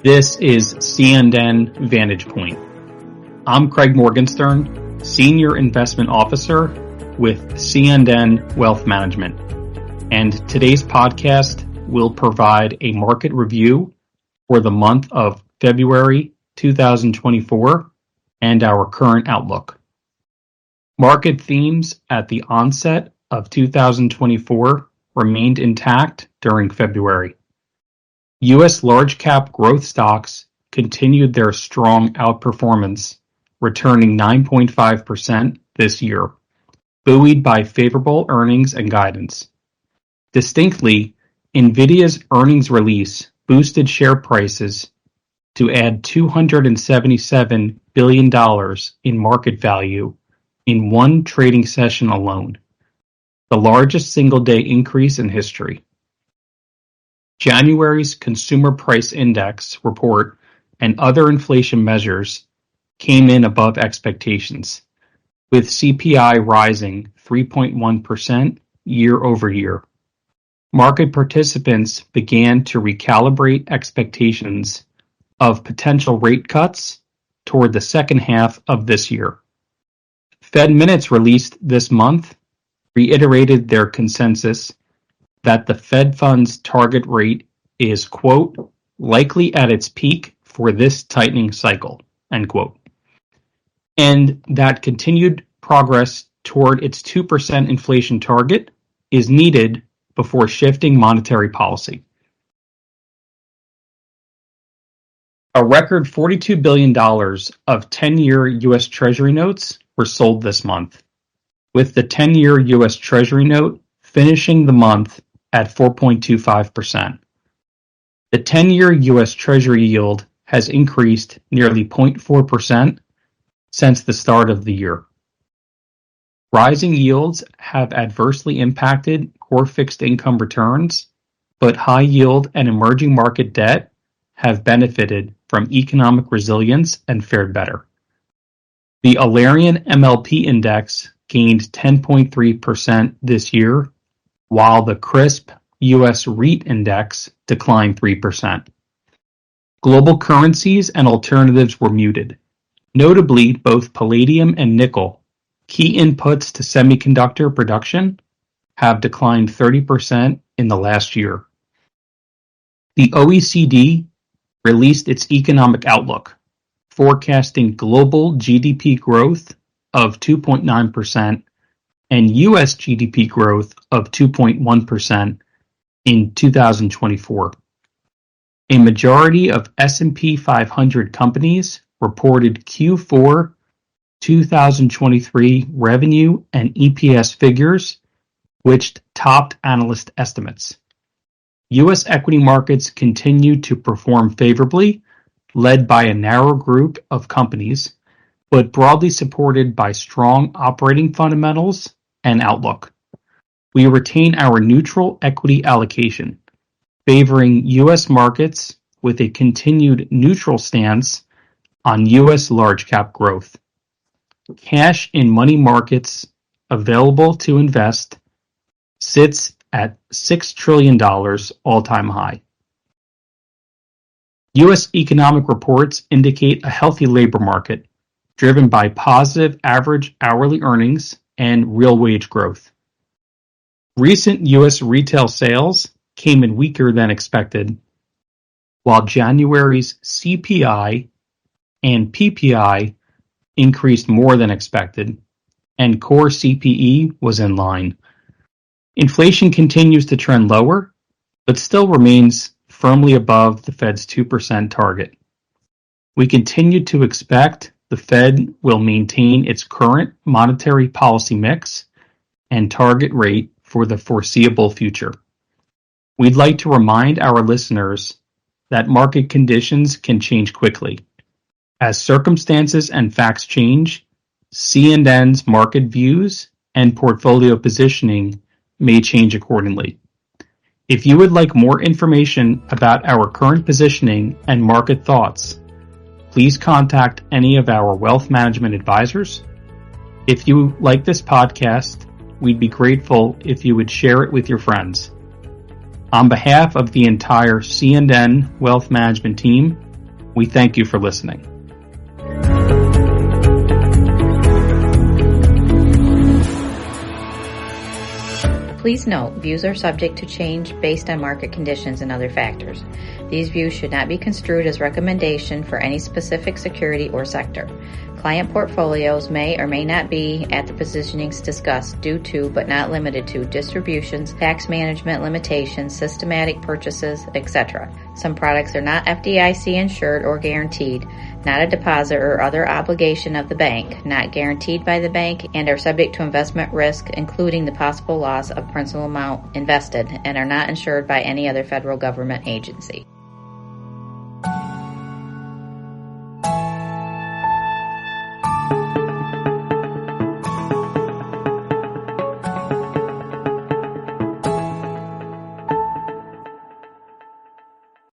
This is C&N Vantage Point. I'm Craig Morgenstern, Senior Investment Officer with C&N Wealth Management. And today's podcast will provide a market review for the month of February 2024 and our current outlook. Market themes at the onset of 2024 remained intact during February. U.S. large-cap growth stocks continued their strong outperformance, returning 9.5% this year, buoyed by favorable earnings and guidance. Distinctly, NVIDIA's earnings release boosted share prices to add $277 billion in market value in one trading session alone, the largest single-day increase in history. January's Consumer Price Index report and other inflation measures came in above expectations, with CPI rising 3.1% year over year. Market participants began to recalibrate expectations of potential rate cuts toward the second half of this year. Fed minutes released this month reiterated their consensus that the Fed funds target rate is, quote, likely at its peak for this tightening cycle, end quote, and that continued progress toward its 2% inflation target is needed before shifting monetary policy. A record $42 billion of 10-year U.S. Treasury notes were sold this month, with the 10-year U.S. Treasury note finishing the month at 4.25%. The 10-year U.S. Treasury yield has increased nearly 0.4% since the start of the year. Rising yields have adversely impacted core fixed income returns, but high yield and emerging market debt have benefited from economic resilience and fared better. The Alerian MLP index gained 10.3% this year, while the CRSP U.S. REIT index declined 3%. Global currencies and alternatives were muted. Notably, both palladium and nickel, key inputs to semiconductor production, have declined 30% in the last year. The OECD released its economic outlook, forecasting global GDP growth of 2.9% and U.S. GDP growth of 2.1% in 2024. A majority of S&P 500 companies reported Q4 2023 revenue and EPS figures, which topped analyst estimates. U.S. equity markets continued to perform favorably, led by a narrow group of companies, but broadly supported by strong operating fundamentals and outlook. We retain our neutral equity allocation, favoring U.S. markets with a continued neutral stance on U.S. large cap growth. Cash in money markets available to invest sits at $6 trillion all-time high. U.S. economic reports indicate a healthy labor market, driven by positive average hourly earnings and real wage growth. Recent U.S. retail sales came in weaker than expected, while January's CPI and PPI increased more than expected, and core CPE was in line. Inflation continues to trend lower, but still remains firmly above the Fed's 2% target. We continue to expect the Fed will maintain its current monetary policy mix and target rate for the foreseeable future. We'd like to remind our listeners that market conditions can change quickly. As circumstances and facts change, C&N's market views and portfolio positioning may change accordingly. If you would like more information about our current positioning and market thoughts, please contact any of our wealth management advisors. If you like this podcast, we'd be grateful if you would share it with your friends. On behalf of the entire C&N Wealth Management team, We thank you for listening. Please note, views are subject to change based on market conditions and other factors. These views should not be construed as recommendation for any specific security or sector. Client portfolios may or may not be at the positionings discussed due to, but not limited to, distributions, tax management limitations, systematic purchases, etc. Some products are not FDIC insured or guaranteed, not a deposit or other obligation of the bank, not guaranteed by the bank, and are subject to investment risk, including the possible loss of principal amount invested, and are not insured by any other federal government agency.